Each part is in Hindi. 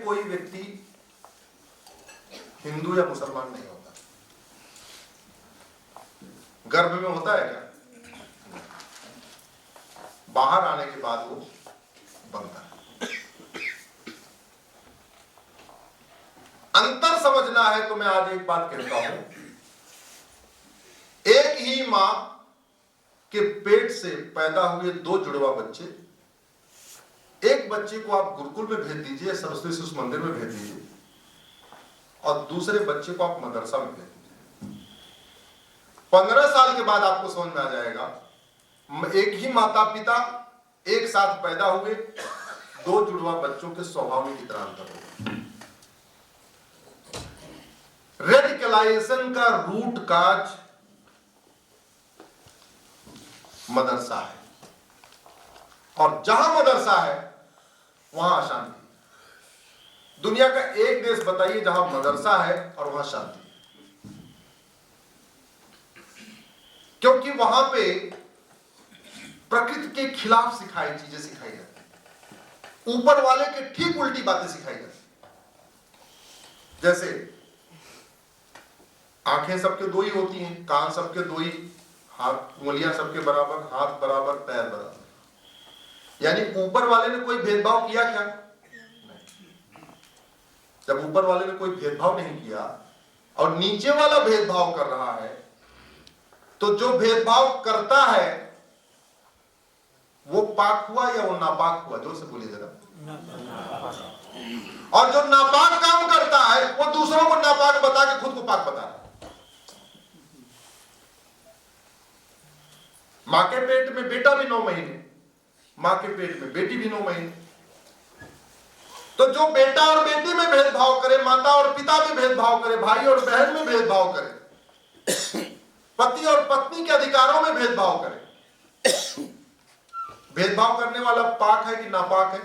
कोई व्यक्ति हिंदू या मुसलमान नहीं होता। गर्भ में होता है क्या? बाहर आने के बाद वो बनता है। अंतर समझना है तो मैं आज एक बात कहता हूं, एक ही मां के पेट से पैदा हुए दो जुड़वा बच्चे, एक बच्चे को आप गुरुकुल में भेज दीजिए, सरस्वती शिशु मंदिर में भेज दीजिए, और दूसरे बच्चे को आप मदरसा में भेज दीजिए। 15 साल के बाद आपको समझ में आ जाएगा, एक ही माता पिता एक साथ पैदा हुए दो जुड़वा बच्चों के स्वभाव में कितना अंतर होगा। रेडिकलाइजेशन का रूट काज मदरसा है, और जहां मदरसा है वहां अशांति। दुनिया का एक देश बताइए जहां मदरसा है और वहां शांति, क्योंकि वहां पे प्रकृति के खिलाफ सिखाई चीजें सिखाई जाती, ऊपर वाले के ठीक उल्टी बातें सिखाई जाती। जैसे आंखें सबके दो ही होती हैं, कान सबके दो ही, हाथ उंगलियां सबके बराबर, हाथ बराबर, पैर बराबर। यानी ऊपर वाले ने कोई भेदभाव किया क्या? नहीं। जब ऊपर वाले ने कोई भेदभाव नहीं किया और नीचे वाला भेदभाव कर रहा है, तो जो भेदभाव करता है वो पाक हुआ या वो नापाक हुआ? जोर से बोलिए जरा। और जो नापाक काम करता है वो दूसरों को नापाक बता के खुद को पाक बता रहा है। मां के पेट में बेटा भी 9 महीने, मां के पेट में बेटी भी 9 महीने। तो जो बेटा और बेटी में भेदभाव करे, माता और पिता में भेदभाव करे, भाई और बहन में भेदभाव करे, पति और पत्नी के अधिकारों में भेदभाव करे, भेदभाव करने वाला पाक है कि नापाक है?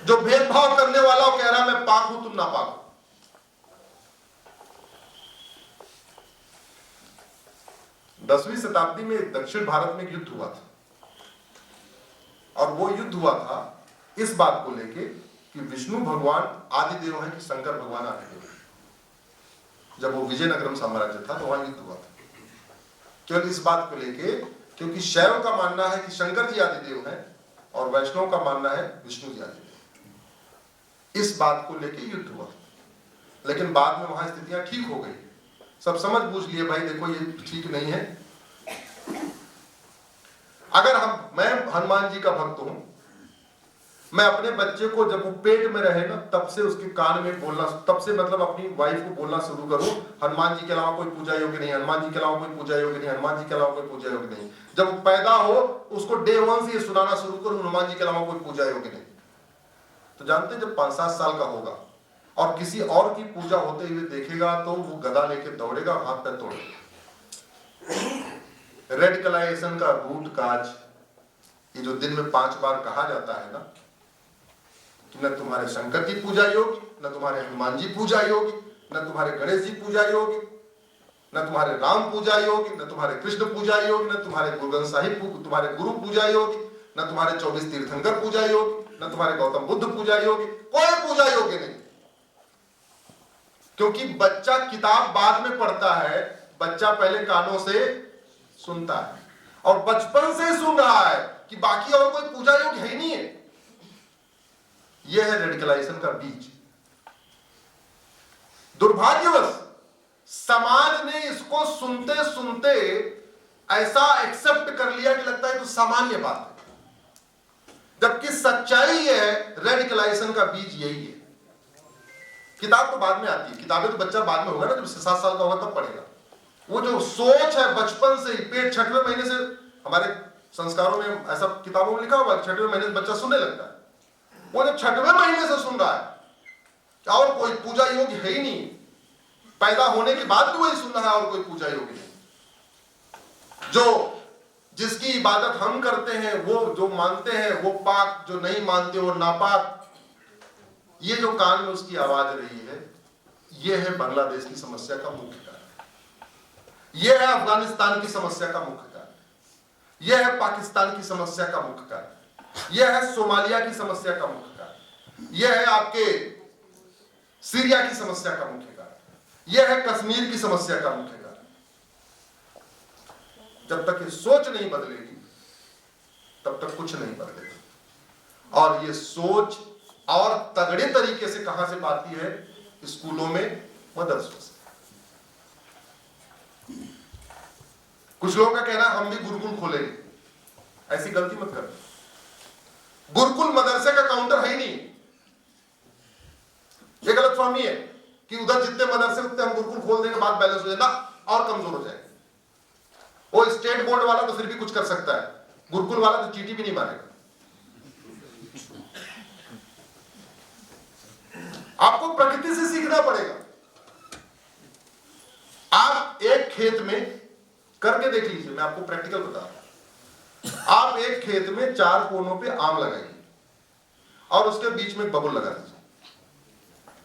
जो भेदभाव करने वाला कह रहा मैं पाक हूं, तुम नापाक हो। दसवीं शताब्दी में दक्षिण भारत में युद्ध हुआ था, और वो युद्ध हुआ था इस बात को लेके कि विष्णु भगवान आदिदेव है कि शंकर भगवान आदिदेव है। जब वो विजयनगरम साम्राज्य था तो वहां युद्ध हुआ था, केवल इस बात को लेके, क्योंकि शैव का मानना है कि शंकर जी आदिदेव हैं और वैष्णव का मानना है विष्णु जी आदिदेव। इस बात को लेके युद्ध हुआ, लेकिन बाद में वहां स्थितियां ठीक हो गई, सब समझ बूझ लिए भाई देखो ये ठीक नहीं है। अगर मैं हनुमान जी का भक्त हूं, मैं अपने बच्चे को जब वो पेट में रहे ना तब से उसके कान में बोलना, तब से मतलब अपनी वाइफ को बोलना शुरू करूं, हनुमान जी के अलावा कोई पूजा योग्य नहीं, हनुमान जी के अलावा कोई पूजा योग्य नहीं, हनुमान जी के अलावा कोई पूजा योग्य नहीं। जब वो पैदा हो उसको डे 1 से ये सुनाना शुरू करूं, हनुमान जी के अलावा कोई पूजा योग्य नहीं। तो जानते जब 5-7 साल का होगा और किसी और की पूजा होते हुए देखेगा तो वो गदा लेके दौड़ेगा, हाथ पैर तोड़ेगा। रेडिकलाइजेशन का रूट काज ये जो दिन में 5 बार कहा जाता है ना, न तुम्हारे शंकर जी पूजा योग्य, न तुम्हारे हनुमान जी पूजा योग्य, न तुम्हारे गणेश जी पूजा योग्य, न तुम्हारे राम पूजा योग्य, न तुम्हारे कृष्ण पूजा योग्य, न तुम्हारे गुरु ग्रंथ साहिब तुम्हारे गुरु पूजा योग्य, न तुम्हारे 24 तीर्थंकर पूजा योग्य, न तुम्हारे गौतम बुद्ध पूजा योग्य, कोई पूजा योग्य नहीं। क्योंकि बच्चा किताब बाद में पढ़ता है, बच्चा पहले कानों से सुनता है, और बचपन से सुन रहा है कि बाकी और कोई पूजा योग्य है ही नहीं है। यह है रेडिकलाइजेशन का बीज। दुर्भाग्यवश समाज ने इसको सुनते सुनते ऐसा एक्सेप्ट कर लिया कि लगता है तो सामान्य बात है, जबकि सच्चाई यह है रेडिकलाइजेशन का बीज यही है। किताब तो बाद में आती है, किताबें तो बच्चा बाद में होगा ना, जब 7 साल का होगा तब पढ़ेगा। वो जो सोच है बचपन से ही, पेट 6वें महीने से, हमारे संस्कारों में ऐसा किताबों में लिखा हुआ है 6वें महीने से बच्चा सुनने लगता है। वो जब 6वें महीने से सुन रहा है और कोई पूजा योग्य है ही नहीं, पैदा होने के बाद भी वही सुन रहा है और कोई पूजा योग्य नहीं। जो जिसकी इबादत हम करते हैं, वो जो मानते हैं वो पाक, जो नहीं मानते वो नापाक। ये जो कान में उसकी आवाज रही है, ये है बांग्लादेश की समस्या का मुख्य कारण, ये है अफगानिस्तान की समस्या का मुख्य कारण, यह है पाकिस्तान की समस्या का मुख्य कारण, यह है सोमालिया की समस्या का मुख्य कारण, यह है आपके सीरिया की समस्या का मुख्य कारण, यह है कश्मीर की समस्या का मुख्य कारण। जब तक ये सोच नहीं बदलेगी तब तक कुछ नहीं बदलेगा। और ये सोच और तगड़े तरीके से कहां से पाती है? स्कूलों में, मदरसों से। कुछ लोगों का कहना है हम भी गुरुकुल खोलेंगे। ऐसी गलती मत कर। गुरुकुल मदरसे का काउंटर है ही नहीं। ये गलतफहमी है कि उधर जितने मदरसे उतने हम गुरुकुल खोल देंगे, बात बैलेंस हो जाएगा और कमजोर हो जाएगा। वो स्टेट बोर्ड वाला तो फिर भी कुछ कर सकता है, गुरुकुल वाला तो चीटी भी नहीं मारेगा। आपको प्रकृति से सीखना पड़ेगा। आप एक खेत में करके देख लीजिए, मैं आपको प्रैक्टिकल बता रहा हूं। आप एक खेत में 4 कोनों पे आम लगाइए और उसके बीच में बबुल लगा दीजिए।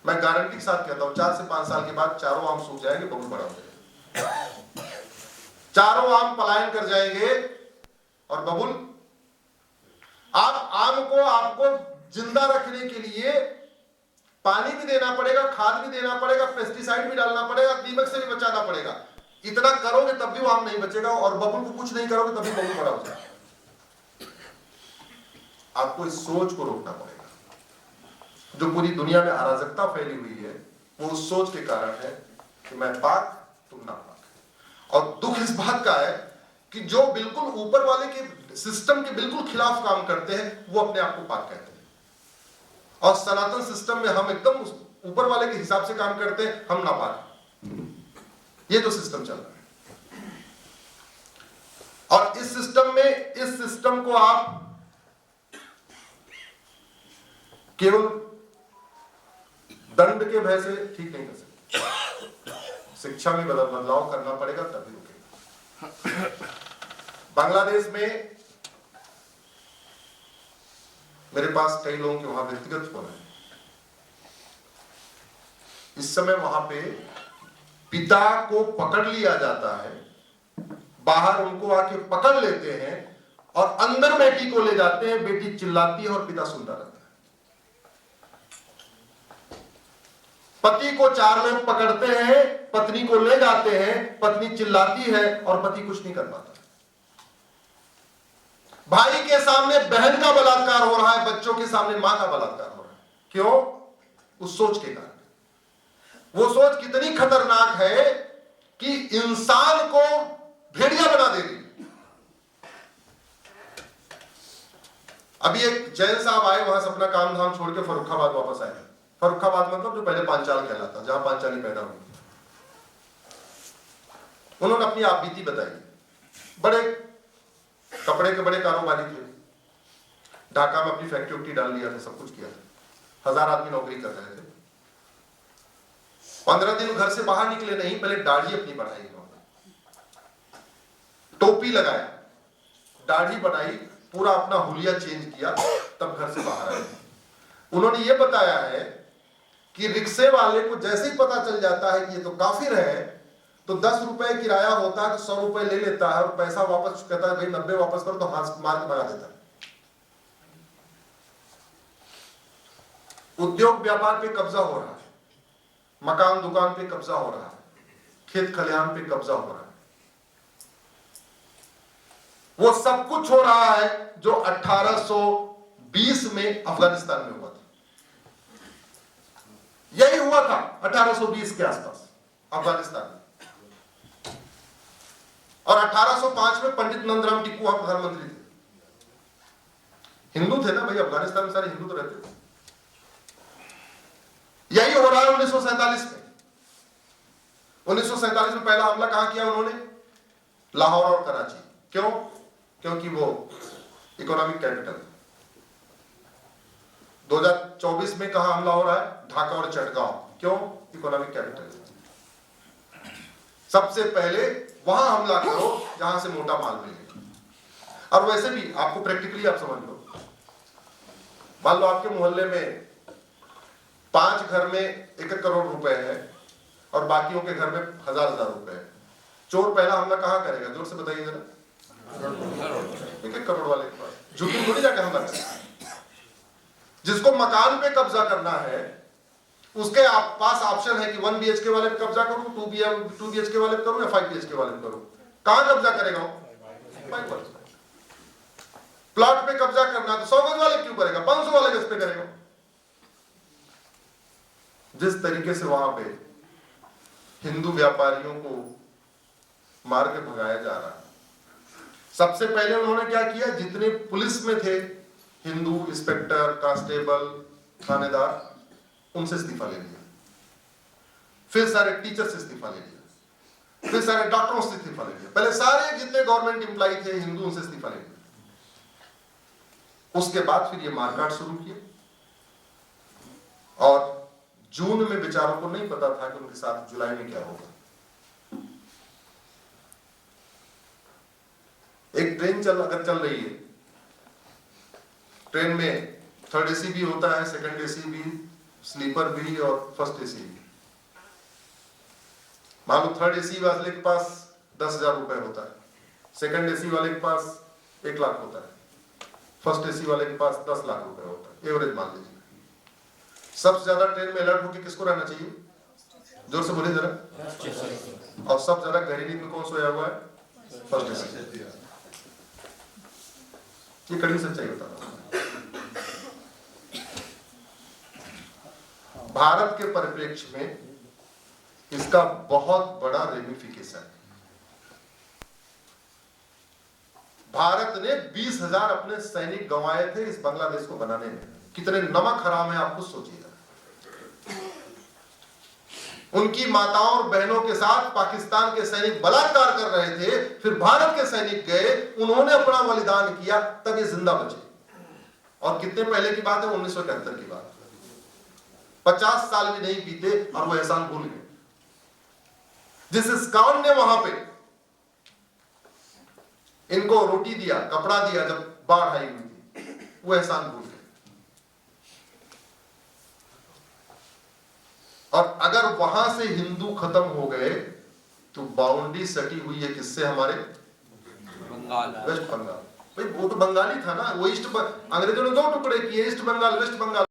मैं गारंटी के साथ कहता हूं 4 से 5 साल के बाद चारों आम सूख जाएंगे, बबुल बड़ा हो जाएगा। चारों आम पलायन कर जाएंगे और बबुल। आप आम को आपको जिंदा रखने के लिए पानी भी देना पड़ेगा, खाद भी देना पड़ेगा, पेस्टिसाइड भी डालना पड़ेगा, दीमक से भी बचाना पड़ेगा। इतना करोगे तब भी वो आम नहीं बचेगा, और बबुल को कुछ नहीं करोगे तब भी बबुल बड़ा हो जाएगा। आपको इस सोच को रोकना पड़ेगा। जो पूरी दुनिया में अराजकता फैली हुई है वो उस सोच के कारण है कि मैं पाक तुम ना पाक। और दुख इस बात का है कि जो बिल्कुल ऊपर वाले के सिस्टम के बिल्कुल खिलाफ काम करते हैं वो अपने आप को पाक कहते हैं। और सनातन सिस्टम में हम एकदम ऊपर वाले के हिसाब से काम करते हैं, हम नापाक। ये तो सिस्टम चल रहा है। और इस सिस्टम को आप केवल दंड के भय से ठीक नहीं कर सकते। शिक्षा में बदलाव करना पड़ेगा तभी रुकेगा। बांग्लादेश में मेरे पास कई लोगों के वहां व्यक्तिगत फोन है। इस समय वहां पे पिता को पकड़ लिया जाता है, बाहर उनको आके पकड़ लेते हैं और अंदर बेटी को ले जाते हैं। बेटी चिल्लाती है और पिता सुनता रहता है। पति को 4 लोग पकड़ते हैं, पत्नी को ले जाते हैं, पत्नी चिल्लाती है और पति कुछ नहीं कर पाता। भाई के सामने बहन का बलात्कार हो रहा है, बच्चों के सामने मां का बलात्कार हो रहा है। क्यों? उस सोच के कारण। वो सोच कितनी खतरनाक है कि इंसान को भेड़िया बना देगी। अभी एक जैन साहब आए, वहां से अपना काम धाम छोड़ के फर्रुखाबाद वापस आए। फर्रुखाबाद मतलब जो पहले पांचाल कहलाता, जहां पांचाली पैदा हुई। उन्होंने अपनी आप बीती बताई। बड़े कपड़े के बड़े कारोबारी थे, ढाका में अपनी फैक्ट्री उक्ट्री डाल लिया था, सब कुछ किया था। 1000 आदमी नौकरी कर रहे थे। 15 दिन घर से बाहर निकले नहीं, पहले दाढ़ी अपनी बढ़ाई, टोपी लगाया, दाढ़ी बनाई, पूरा अपना हुलिया चेंज किया, तब घर से बाहर आए। उन्होंने ये बताया है कि रिक्शे वाले को जैसे ही पता चल जाता है कि ये तो काफिर है, तो 10 रुपए किराया होता है तो 100 रुपए ले लेता है और पैसा वापस कहता है भाई 90 वापस करो, तो हाथ मार के भगा देता है। उद्योग व्यापार पे कब्जा हो रहा है, मकान दुकान पे कब्जा हो रहा है, खेत खलिहान पे कब्जा हो रहा है। वो सब कुछ हो रहा है जो 1820 में अफगानिस्तान में हुआ था। यही हुआ था 1820 के आसपास अफगानिस्तान में। और 1805 में पंडित नंदराम टिप्पू वहां प्रधानमंत्री थे। हिंदू थे ना भाई, अफगानिस्तान में सारे हिंदू तो रहते थे। यही हो रहा है 1947 में। 1947 में पहला हमला कहां किया उन्होंने? लाहौर और कराची। क्यों? क्योंकि वो इकोनॉमिक कैपिटल। 2024 में कहां हमला हो रहा है? ढाका और चटगांव। क्यों? Economic capital. सबसे पहले वहां हमला करो जहां से मोटा माल मिले। और वैसे भी आपको प्रैक्टिकली आप समझ लो, मान लो आपके मोहल्ले में 5 घर में 1 करोड़ रुपए है और बाकियों के घर में 1000 रुपए है। चोर पहला हमला कहां करेगा? जोर से बताइए जरा। 1 करोड़ वाले के पास झुकी थोड़ी जाकर हमला करेगा। जिसको मकान पे कब्जा करना है उसके पास ऑप्शन है कि 1 BHK वाले पे कब्जा करूं, 2 BHK वाले पे करूं या 5 BHK वाले पे करूं। कहां कब्जा करेगा वो? 5 वाले। प्लॉट पे कब्जा करना तो 100 गज वाले क्यों करेगा, 500 वाले गज पे करेगा। जिस तरीके से वहां पे हिंदू व्यापारियों को मार के भगाया जा रहा है, सबसे पहले उन्होंने क्या किया, जितने पुलिस में थे हिंदू इंस्पेक्टर, कांस्टेबल, थानेदार, उनसे इस्तीफा ले लिया। फिर सारे टीचर से इस्तीफा ले लिया, फिर सारे डॉक्टरों से इस्तीफा ले लिया। पहले सारे जितने गवर्नमेंट एम्प्लॉय थे हिंदू, उनसे इस्तीफा ले लिया। उसके बाद फिर ये मारकाट शुरू किए और जून में बेचारों को नहीं पता था कि उनके साथ जुलाई में क्या होगा। एक ट्रेन अगर चल रही है, ट्रेन में 3rd AC भी होता है, 2nd AC भी, स्लीपर भी और 1st AC भी। मान लो 3rd AC वाले के पास 10,000 रुपए होता है, 2nd AC वाले के पास 1 लाख होता है, 1st AC वाले के पास 10 लाख रुपए होता है, एवरेज मान लीजिए। सबसे ज्यादा ट्रेन में अलर्ट होकर किसको रहना चाहिए? जोर से बोलिए जरा। और सबसे ज्यादा गहरी नींद में कौन सोया हुआ है? 1st AC। ये कड़ी सच्चाई होता है। भारत के परिप्रेक्ष्य में इसका बहुत बड़ा रेमिफिकेशन है। भारत ने 20,000 अपने सैनिक गंवाए थे इस बांग्लादेश को बनाने में। कितने नमक हराम है आप खुद सोचिएगा। उनकी माताओं और बहनों के साथ पाकिस्तान के सैनिक बलात्कार कर रहे थे, फिर भारत के सैनिक गए, उन्होंने अपना बलिदान किया, तब ये जिंदा बचे। और कितने पहले की बात है? 1971 की बात। 50 साल भी नहीं बीते और वो एहसान भूल गए। जिस स्काउट ने वहां पे इनको रोटी दिया, कपड़ा दिया जब बाढ़ आई हुई थी, वो एहसान भूल गए। और अगर वहां से हिंदू खत्म हो गए तो बाउंड्री सटी हुई है किससे? हमारे बंगाल, वेस्ट बंगाल। भाई वो तो बंगाली था ना, वो ईस्ट, अंग्रेजों ने 2 टुकड़े किए, ईस्ट बंगाल, वेस्ट बंगाल।